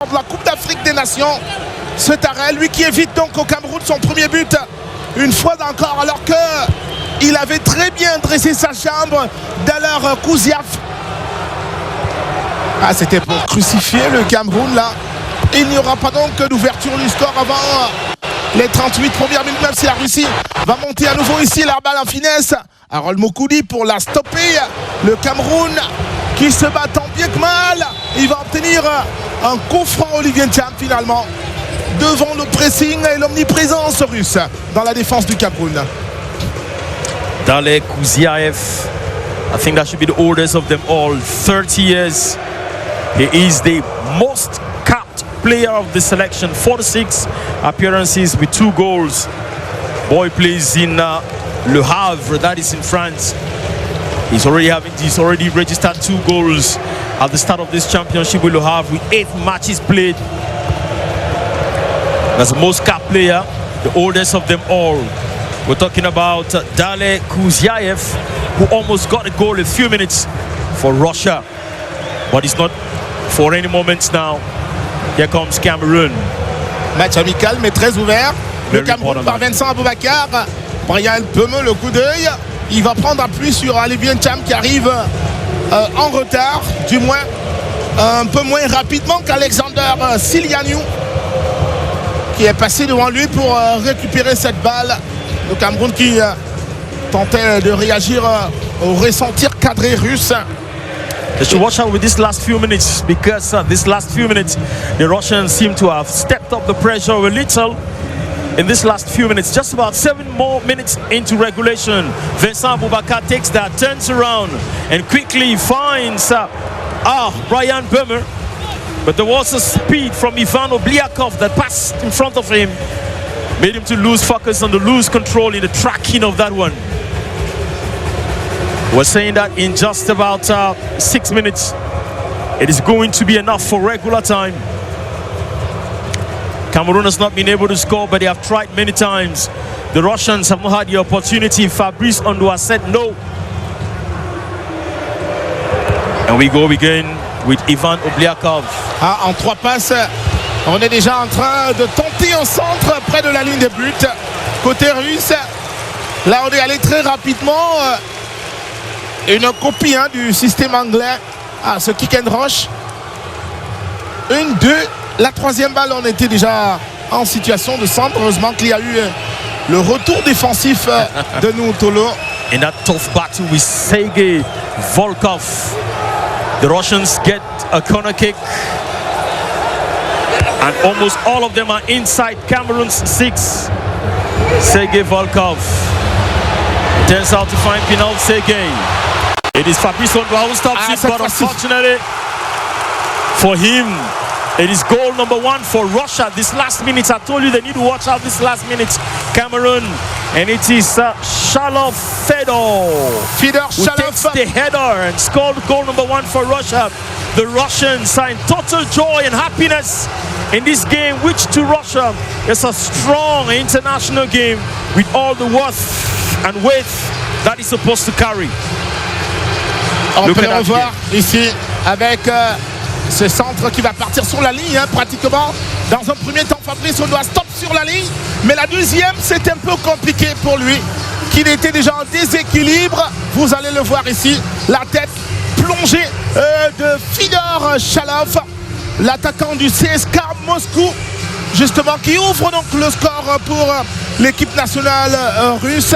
de la Coupe d'Afrique des Nations. Cet arrêt, lui qui évite donc au Cameroun son premier but une fois encore, alors que il avait très bien dressé sa jambe d'Aler Kouziaf. Ah, c'était pour crucifier le Cameroun là. Il n'y aura pas donc d'ouverture du score avant les 38 premières minutes, même si la Russie va monter à nouveau ici. La balle en finesse. Harold Mokoudi pour la stopper. Le Cameroun qui se bat tant bien que mal. Il va obtenir un coup franc Olivier Ncham finalement devant le pressing et l'omniprésence russe dans la défense du Cameroun. Dale Kouziaev, I think that should be the oldest of them all. 30 years. He is the most capped player of the selection. 46 appearances with 2 goals. Boy plays in Le Havre, that is in France. He's already registered 2 goals at the start of this championship with Le Havre with 8 matches played. That's the most capped player, the oldest of them all. We're talking about Dale Kouziaev, who almost got a goal in a few minutes for Russia, but it's not for any moments now. Here comes Cameroon. Match amical mais très ouvert. Le Cameroun par Vincent Aboubakar. Brian Pemeux, le coup d'œil. Il va prendre appui sur Olivier Ncham qui arrive en retard, du moins un peu moins rapidement qu'Alexander Silianiou, qui est passé devant lui pour récupérer cette balle. Le Cameroun qui tentait de réagir au ressentir cadré russe. They should watch out with these last few minutes, because these last few minutes the Russians seem to have stepped up the pressure a little in this last few minutes. Just about 7 more minutes into regulation. Vincent Aboubakar takes that, turns around and quickly finds Brian Bömer. But there was a speed from Ivan Obliakov that passed in front of him, made him to lose focus and to lose control in the tracking of that one. We're saying that in just about 6 minutes, it is going to be enough for regular time. Cameroon has not been able to score, but they have tried many times. The Russians have not had the opportunity. Fabrice Ondoa said no. And we go again with Ivan Obliakov. En 3 passes, on est déjà en train de tenter un centre près de la ligne de but. Côté russe, là on est allé très rapidement. Une copie du système anglais. Ce kick and rush. 1, 2. La 3e balle, on était déjà en situation de centre. Heureusement qu'il y a eu le retour défensif de Noutolo. In that tough battle with Sergei Volkov, the Russians get a corner kick. And almost all of them are inside Cameroon's 6. Sergei Volkov turns out to find Pinal Sergei. It is Fabrice Ondoa who stops it, but unfortunately for him, it is goal number 1 for Russia. This last minute, I told you they need to watch out this last minute. Cameroon, and it is Shalov Fedor who takes the header and scored goal number 1 for Russia. The Russians are in total joy and happiness in this game, which to Russia is a strong international game with all the worth and weight that is supposed to carry. On peut le revoir ici avec ce centre qui va partir sur la ligne pratiquement. Dans un premier temps, Fabrice Ondoa stop sur la ligne, mais la deuxième c'est un peu compliqué pour lui, qu'il était déjà en déséquilibre. Vous allez le voir ici, la tête plongée de Fedor Shalov, l'attaquant du CSKA Moscou, justement, qui ouvre donc le score pour l'équipe nationale russe.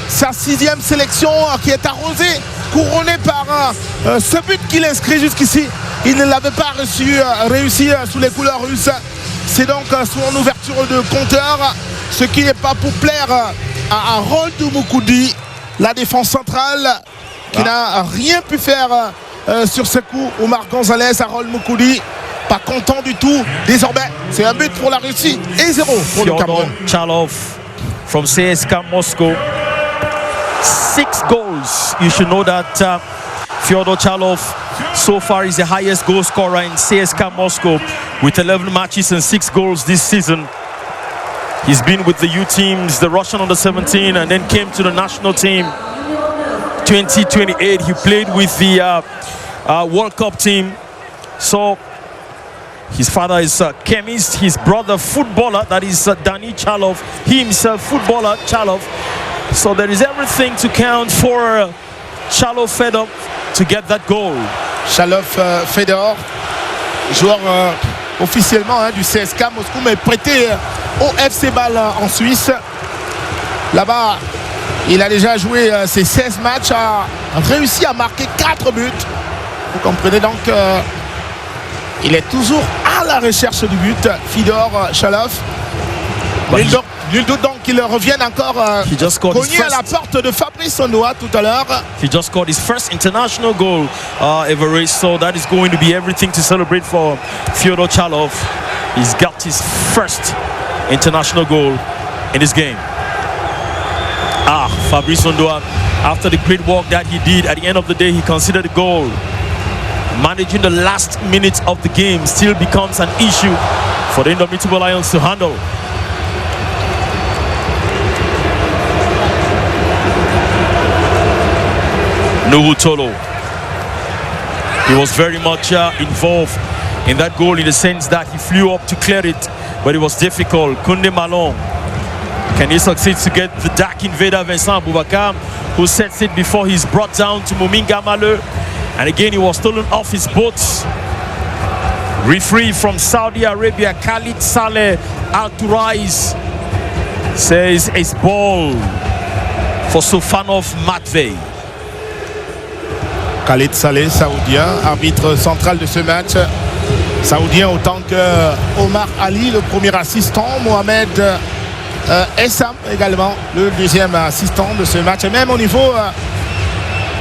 Sa 6e sélection qui est arrosée, couronnée par ce but qu'il inscrit jusqu'ici. Il ne l'avait pas réussi sous les couleurs russes. C'est donc son ouverture de compteur, ce qui n'est pas pour plaire à Harold Mokoudi, la défense centrale, qui n'a rien pu faire sur ce coup. Omar Gonzalez, Harold Mokoudi, pas content du tout. Désormais, c'est un but pour la Russie et 0 pour le Cameroun. Chalov from CSKA Moscow. 6 goals. You should know that Fyodor Chalov so far is the highest goal scorer in CSKA Moscow with 11 matches and 6 goals this season. He's been with the U teams, the Russian under-17, and then came to the national team. 2028, he played with the World Cup team. So His father is a chemist. His brother footballer. That is Danny Chalov. He himself footballer Chalov. So there is everything to count for Chalov Fedor to get that goal. Chalov Fedor, joueur officiellement du CSK Moscou, mais prêté au FC Bâle en Suisse. Là-bas, il a déjà joué ses 16 matchs, a réussi à marquer 4 buts. Vous comprenez donc il est toujours à la recherche du but, Fedor Chalov. Nul doute donc qu'il revienne encore cogner à la porte de Fabrice Ondoa tout à l'heure. He just scored his first international goal ever, so that is going to be everything to celebrate for Fyodor Chalov. He's got his first international goal in this game. Fabrice Ondoa, after the great work that he did, at the end of the day he considered a goal. Managing the last minutes of the game still becomes an issue for the Indomitable Lions to handle. Nuhu Tolo, he was very much involved in that goal in the sense that he flew up to clear it, but it was difficult. Koundé Malong, can he succeed to get the dark invader Vincent Aboubakar, who sets it before he's brought down to Muminga Maleu, and again he was stolen off his boat. Referee from Saudi Arabia, Khalid Saleh Al Turais, says it's ball for Sofanov Matvey. Khalid Saleh, saoudien, arbitre central de ce match. Saoudien autant que Omar Ali, le premier assistant. Mohamed Essam également, le deuxième assistant de ce match. Et même au niveau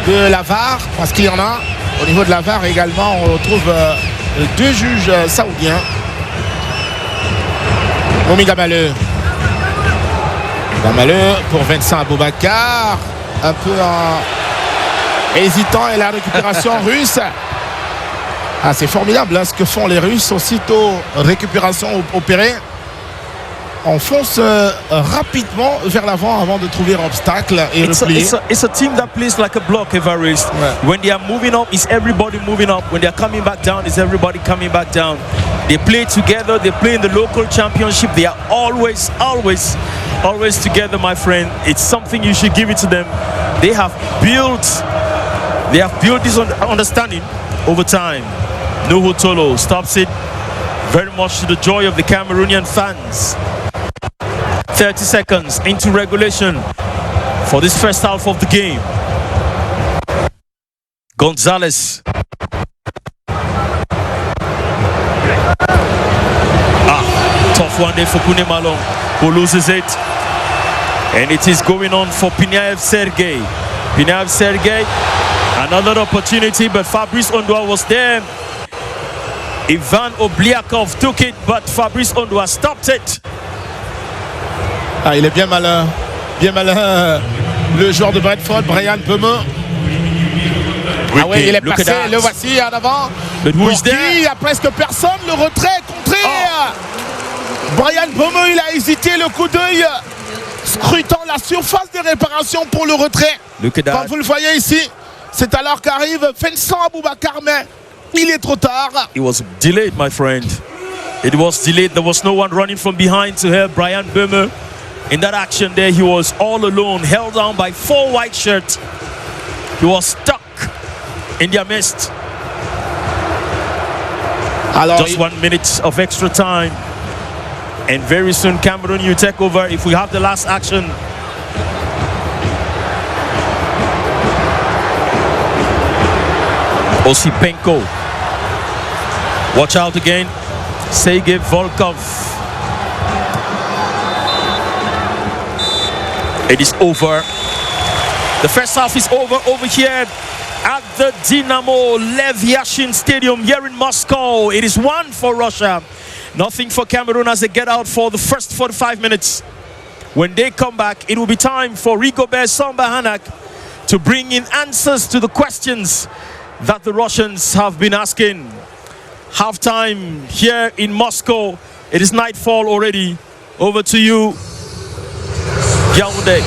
de la VAR, parce qu'il y en a, au niveau de la VAR également, on retrouve deux juges saoudiens. Momi Gamaleu. Gamaleu pour Vincent Aboubakar. Un peu hésitant, et la récupération russe. C'est formidable ce que font les Russes. Aussitôt récupération opérée, on fonce rapidement vers l'avant avant de trouver un obstacle et replier. It's a team that plays like a block, Evarist. Ouais. When they are moving up, it's everybody moving up. When they are coming back down, it's everybody coming back down. They play together. They play in the local championship. They are always together, my friend. It's something you should give it to them. They have built this understanding over time. Nuhu Tolo stops it, very much to the joy of the Cameroonian fans. 30 seconds into regulation for this first half of the game. Gonzalez. Tough one there for Koundé Malong, who loses it. And it is going on for Pinaev Sergei. Pinaev Sergei, another opportunity, but Fabrice Ondoa was there. Ivan Obliakov took it, but Fabrice Ondoa stopped it. Il est bien malin, le joueur de Bradford, Brian Pemeux. Oui, il est passé, le voici en avant. Pour qui, il n'y a presque personne, le retrait contré. Brian Pemeux, il a hésité, le coup d'œil scrutant la surface de réparation pour le retrait. Comme vous le voyez ici, c'est alors qu'arrive Vincent Aboubakar, mais il est trop tard. It was delayed, my friend. It was delayed. There was no one running from behind to help Brian Pemeux. In that action there, he was all alone, held down by 4 white shirts. He was stuck in their midst. Just 1 minute of extra time. And very soon, Cameroon, you take over if we have the last action. Osipenko. Watch out again. Sergei Volkov. It is over. The first half is over here at the Dynamo Lev Yashin Stadium here in Moscow. It is 1 for Russia. Nothing for Cameroon as they get out for the first 45 minutes. When they come back, it will be time for Rigobert Samba-Hanak to bring in answers to the questions that the Russians have been asking. Halftime here in Moscow. It is nightfall already. Over to you, Yaoundé.